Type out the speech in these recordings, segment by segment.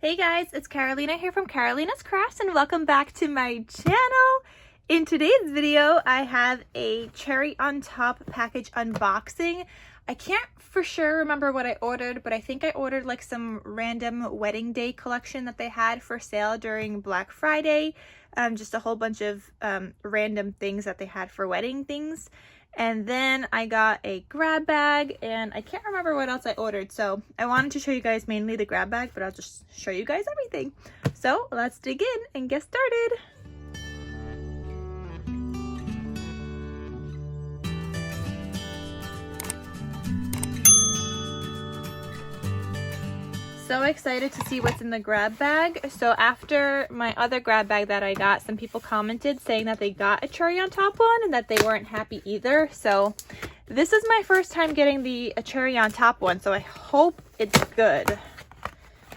Hey guys, it's Carolina here from KarolinasKrafts and welcome back to my channel. In today's video, I have a cherry on top package unboxing. I can't for sure remember what I ordered, but I think I ordered like some random wedding day collection that they had for sale during Black Friday. Just a whole bunch of random things that they had for wedding things. And then I got a grab bag and I can't remember what else I ordered. So I wanted to show you guys mainly the grab bag, but I'll just show you guys everything. So let's dig in and get started. So excited to see what's in the grab bag. So after my other grab bag that I got, some people commented saying that they got a cherry on top one and that they weren't happy either. So this is my first time getting a cherry on top one, so I hope it's good.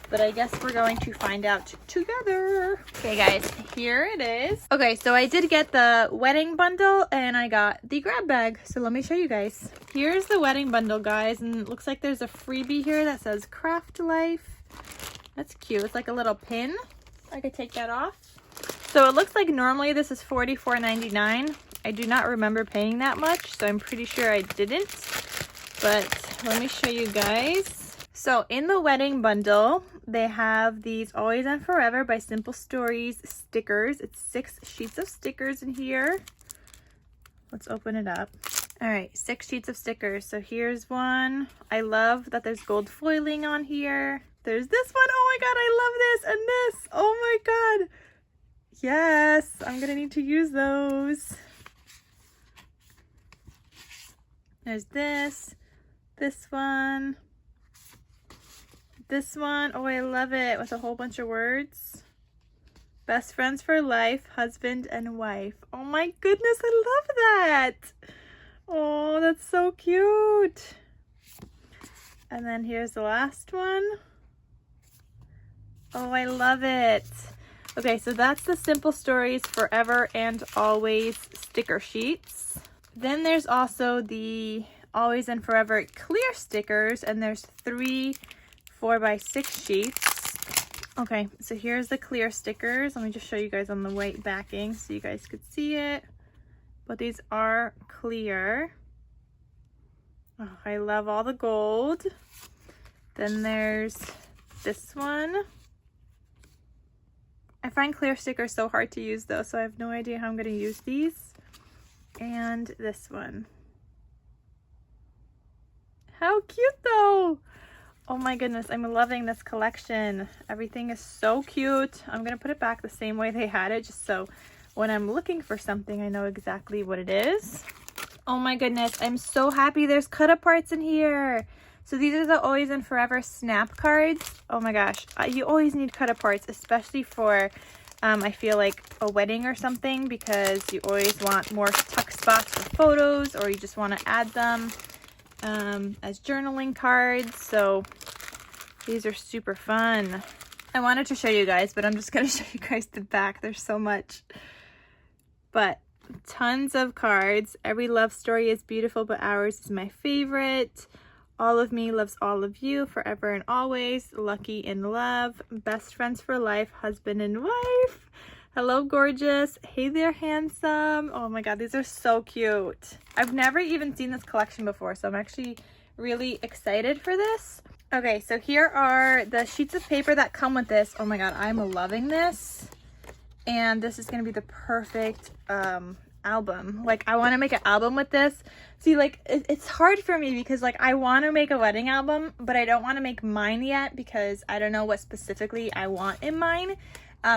But I guess we're going to find out together. Okay guys, here it is. Okay, so I did get the wedding bundle and I got the grab bag. So let me show you guys. Here's the wedding bundle, guys, and it looks like there's a freebie here that says Craft Life. That's cute. It's like a little pin. I could take that off. So it looks like normally this is $44.99. I do not remember paying that much, so I'm pretty sure I didn't. But let me show you guys. So in the wedding bundle, they have these Always and Forever by Simple Stories stickers. It's 6 sheets of stickers in here. Let's open it up. All right, 6 sheets of stickers. So here's one. I love that there's gold foiling on here. There's this one. Oh my God, I love this and this. Oh my God. Yes, I'm gonna need to use those. There's this one. This one, oh, I love it, with a whole bunch of words. Best friends for life, husband and wife. Oh my goodness, I love that. Oh, that's so cute. And then here's the last one. Oh, I love it. Okay, so that's the Simple Stories Forever and Always sticker sheets. Then there's also the Always and Forever clear stickers, and there's 3 4x6 sheets. Okay, so here's the clear stickers. Let me just show you guys on the white backing so you guys could see it. But these are clear. Oh, I love all the gold. Then there's this one. I find clear stickers so hard to use though, so I have no idea how I'm going to use these. And this one. How cute though! Oh my goodness, I'm loving this collection. Everything is so cute. I'm gonna put it back the same way they had it, just so when I'm looking for something, I know exactly what it is. Oh my goodness, I'm so happy there's cut-aparts in here. So these are the Always and Forever snap cards. Oh my gosh, you always need cut-aparts, especially for, I feel like a wedding or something, because you always want more tuck spots for photos, or you just want to add them as journaling cards. So these are super fun. I wanted to show you guys, but I'm just going to show you guys the back. There's so much, but tons of cards. Every love story is beautiful, but ours is my favorite. All of me loves all of you, forever and always. Lucky in love. Best friends for life, husband and wife. Hello, gorgeous. Hey there, handsome. Oh my God, these are so cute. I've never even seen this collection before, so I'm actually really excited for this. Okay, so here are the sheets of paper that come with this. Oh my God, I'm loving this. And this is gonna be the perfect album. Like, I wanna make an album with this. See, like, it's hard for me because, like, I wanna make a wedding album, but I don't wanna make mine yet because I don't know what specifically I want in mine.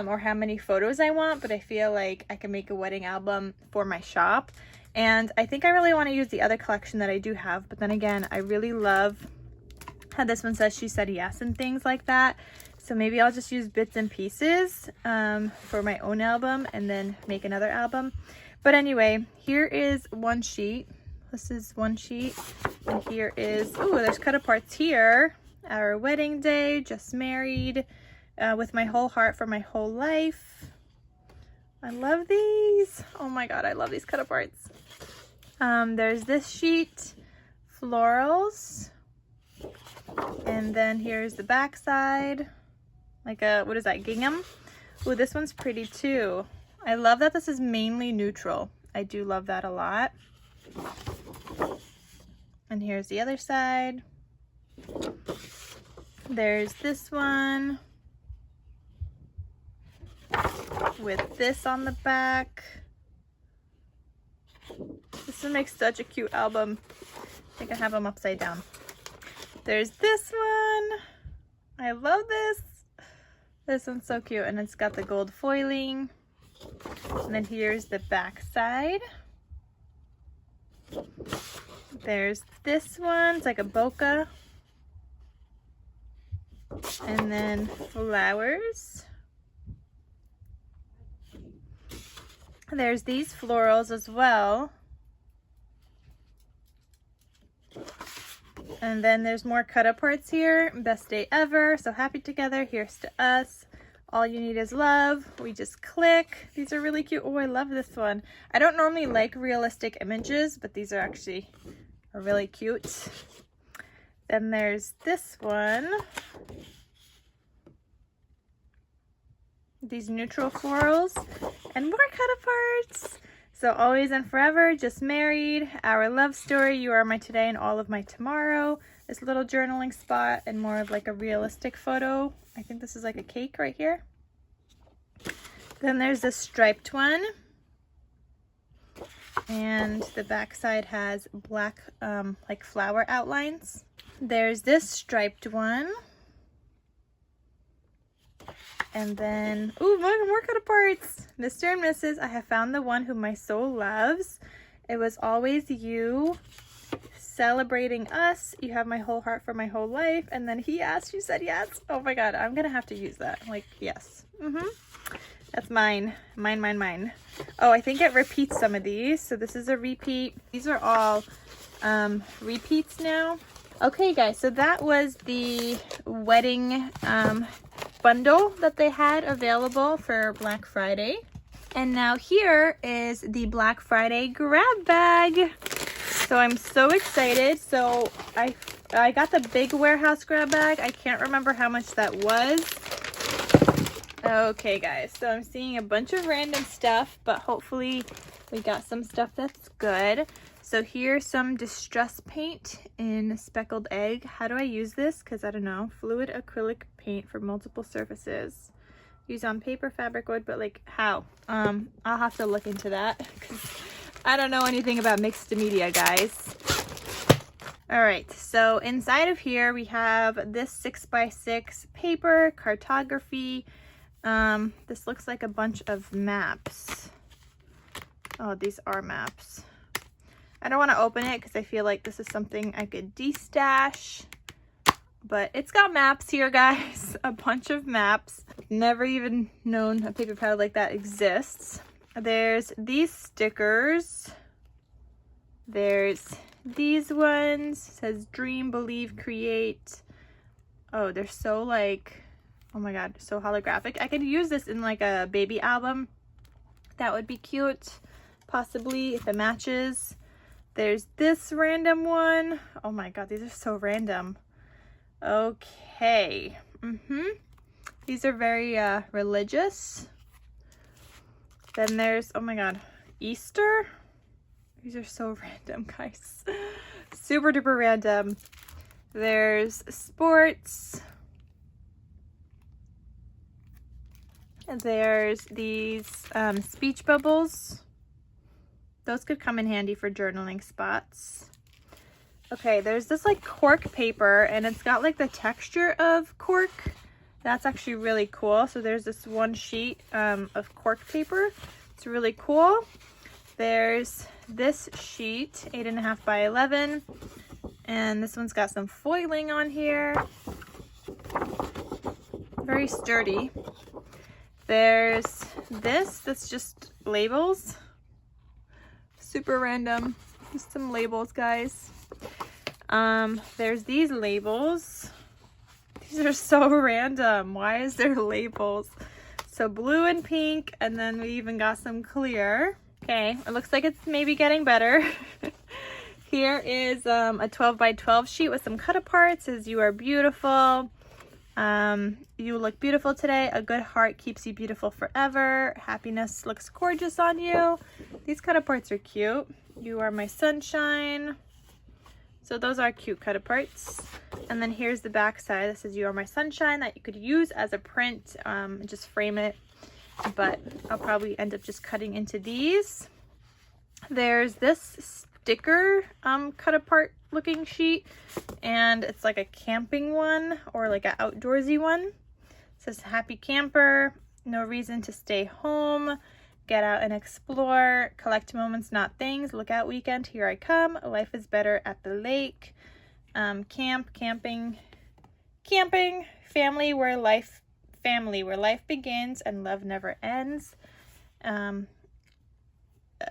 Or how many photos I want, but I feel like I can make a wedding album for my shop. And I think I really want to use the other collection that I do have, but then again, I really love how this one says she said yes and things like that. So maybe I'll just use bits and pieces for my own album and then make another album. But anyway, here is one sheet. This is one sheet. And here is, oh, there's cut aparts here. Our wedding day, just married. With my whole heart for my whole life. I love these. Oh my God, I love these cut aparts. There's this sheet, florals. And then here's the back side. like a, what is that, gingham? Ooh, this one's pretty too. I love that this is mainly neutral. I do love that a lot. And here's the other side. There's this one with this on the back. This would make such a cute album. I can have them upside down. There's this one. I love this. This one's so cute, and it's got the gold foiling. And then here's the back side. There's this one. It's like a bokeh. And then flowers. There's these florals as well. And then there's more cut aparts here. Best day ever. So happy together. Here's to us. All you need is love. We just click. These are really cute. Oh, I love this one. I don't normally like realistic images, but these are actually really cute. Then there's this one. These neutral florals and more cut aparts. So always and forever, just married, our love story, you are my today and all of my tomorrow. This little journaling spot and more of like a realistic photo. I think this is like a cake right here. Then there's this striped one. And the back side has black like flower outlines. There's this striped one. And then, ooh, more cut aparts. Mr. and Mrs. I have found the one whom my soul loves. It was always you, celebrating us. You have my whole heart for my whole life. And then he asked, you said yes. Oh my God, I'm gonna have to use that. Like, yes. That's mine. Mine. Oh, I think it repeats some of these. So this is a repeat. These are all repeats now. Okay, guys, so that was the wedding bundle that they had available for Black Friday. And now here is the Black Friday grab bag. So I'm so excited. So I got the big warehouse grab bag. I can't remember how much that was. Okay, guys, so I'm seeing a bunch of random stuff, but hopefully we got some stuff that's good. So here's some distress paint in speckled egg. How do I use this? Because I don't know. Fluid acrylic paint for multiple surfaces. Use on paper, fabric, wood, but like how? I'll have to look into that because I don't know anything about mixed media, guys. All right, so inside of here we have this 6x6 paper, cartography. This looks like a bunch of maps. Oh, these are maps. I don't want to open it because I feel like this is something I could de-stash. But it's got maps here, guys. A bunch of maps. Never even known a paper pad like that exists. There's these stickers. There's these ones. It says dream, believe, create. Oh, they're so like, oh my God, so holographic. I could use this in like a baby album. That would be cute. Possibly if it matches. There's this random one. Oh my God, these are so random. Okay. These are very religious. Then there's, oh my God, Easter. These are so random, guys. Super duper random. There's sports. And there's these speech bubbles. Those could come in handy for journaling spots. Okay, there's this like cork paper and it's got like the texture of cork. That's actually really cool. So there's this one sheet of cork paper. It's really cool. There's this sheet, 8.5 by 11. And this one's got some foiling on here. Very sturdy. There's this that's just labels. Super random. Just some labels, guys. There's these labels. These are so random. Why is there labels? So blue and pink, and then we even got some clear. Okay, it looks like it's maybe getting better. Here is a 12 by 12 sheet with some cut aparts. Says you are beautiful. You look beautiful today. A good heart keeps you beautiful forever. Happiness looks gorgeous on you. These cut aparts are cute. You are my sunshine. So those are cute cut aparts. And then here's the back side. This says you are my sunshine, that you could use as a print, and just frame it. But I'll probably end up just cutting into these. There's this sticker cut apart looking sheet, and it's like a camping one or like an outdoorsy one. It says happy camper, no reason to stay home, get out and explore, collect moments not things, look out weekend, here I come, life is better at the lake, camping, family where life begins and love never ends,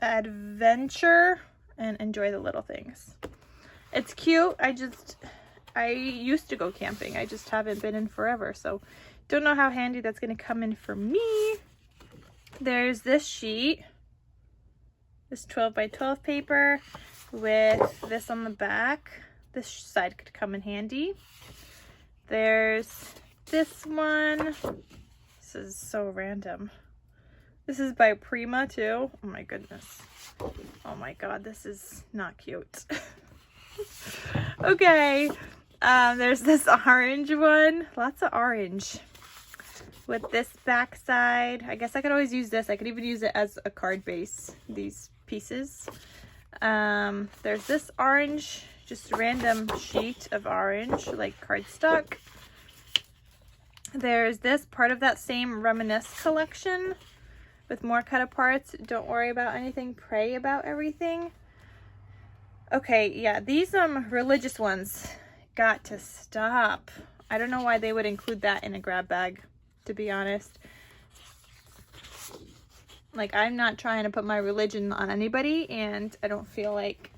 adventure, and enjoy the little things. It's cute. I used to go camping. I just haven't been in forever, so don't know how handy that's going to come in for me. There's this sheet, this 12 by 12 paper with this on the back. This side could come in handy. There's this one. This is so random. This is by Prima too. Oh my goodness. Oh my god, this is not cute. Okay, there's this orange one. Lots of orange. With this back side. I guess I could always use this. I could even use it as a card base, these pieces. There's this orange, just random sheet of orange, like cardstock. There's this part of that same Reminisce collection with more cut aparts. Don't worry about anything, pray about everything. Okay, yeah, these religious ones got to stop. I don't know why they would include that in a grab bag, to be honest. Like, I'm not trying to put my religion on anybody, and I don't feel like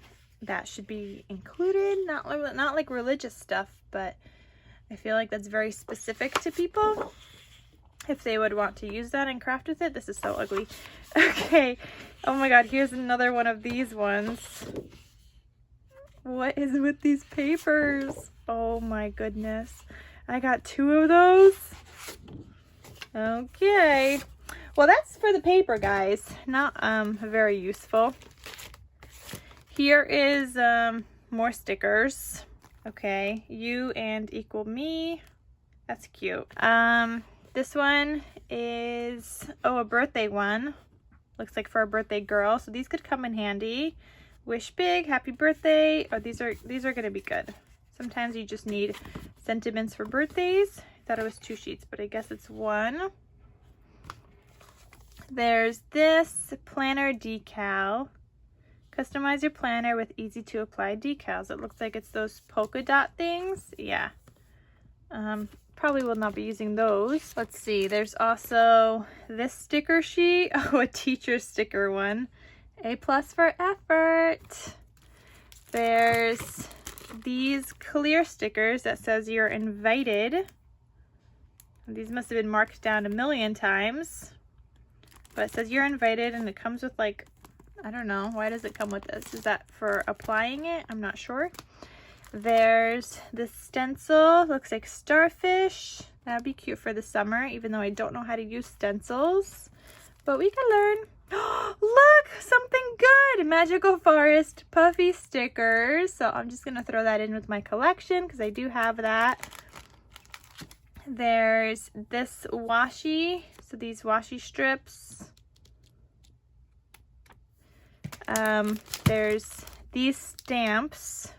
that should be included. Not like religious stuff, but I feel like that's very specific to people. If they would want to use that and craft with it. This is so ugly. Okay. Oh my god, here's another one of these ones. What is with these papers? Oh my goodness. I got 2 of those. Okay. Well, that's for the paper, guys. Not very useful. Here is more stickers. Okay. You and equal me. That's cute. This one is, a birthday one. Looks like for a birthday girl. So these could come in handy. Wish big, happy birthday. Oh, these are going to be good. Sometimes you just need sentiments for birthdays. I thought it was 2 sheets, but I guess it's 1. There's this planner decal. Customize your planner with easy to apply decals. It looks like it's those polka dot things. Yeah. Probably will not be using those. Let's see. There's also this sticker sheet. Oh, a teacher sticker one. A+ for effort. There's these clear stickers that says you're invited. These must have been marked down a million times. But it says you're invited, and it comes with, like, I don't know. Why does it come with this? Is that for applying it? I'm not sure. There's this stencil. Looks like starfish. That'd be cute for the summer, even though I don't know how to use stencils. But we can learn. Look, something good. Magical Forest puffy stickers. So I'm just going to throw that in with my collection because I do have that. There's this washi. So these washi strips. There's these stamps.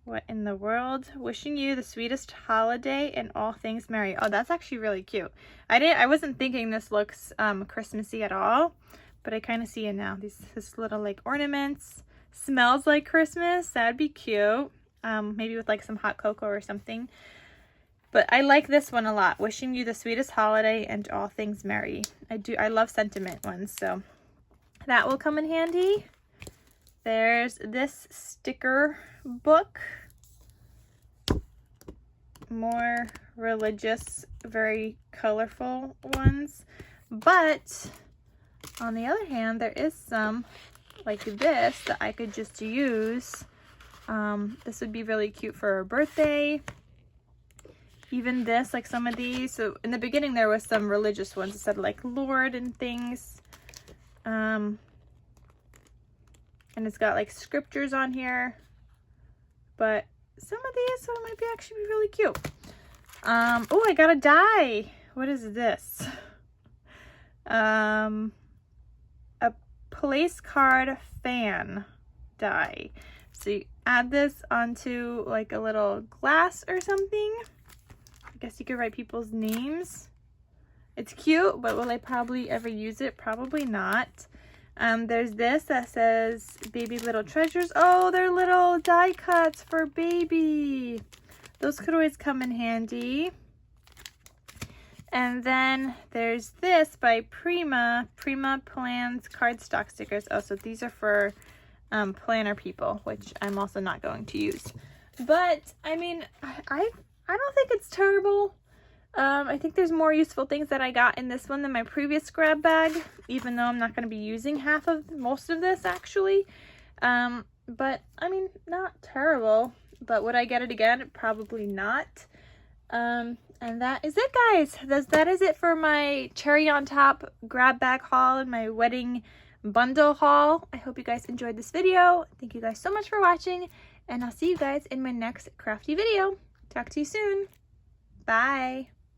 What in the world? Wishing you the sweetest holiday and all things merry. Oh, that's actually really cute. I wasn't thinking this looks Christmassy at all, but I kind of see it now. This little like ornaments. Smells like Christmas. That'd be cute. Maybe with like some hot cocoa or something. But I like this one a lot. Wishing you the sweetest holiday and all things merry. I love sentiment ones, so that will come in handy. There's this sticker book. More religious, very colorful ones. But on the other hand, there is some like this that I could just use. This would be really cute for a birthday. Even this, like some of these. So in the beginning there was some religious ones. It said like Lord and things. And it's got like scriptures on here. But some of these might be actually really cute. Oh, I got a die. What is this? A place card fan die. So you add this onto like a little glass or something. I guess you could write people's names. It's cute, but will I probably ever use it? Probably not. There's this that says baby little treasures. Oh, they're little die cuts for baby. Those could always come in handy. And then there's this by Prima Plans cardstock stickers. Oh, so these are for planner people, which I'm also not going to use. But I mean, I don't think it's terrible. I think there's more useful things that I got in this one than my previous grab bag, even though I'm not going to be using most of this actually. But I mean, not terrible. But would I get it again? Probably not. And that is it, guys. That is it for my cherry on top grab bag haul and my wedding bundle haul. I hope you guys enjoyed this video. Thank you guys so much for watching, and I'll see you guys in my next crafty video. Talk to you soon. Bye.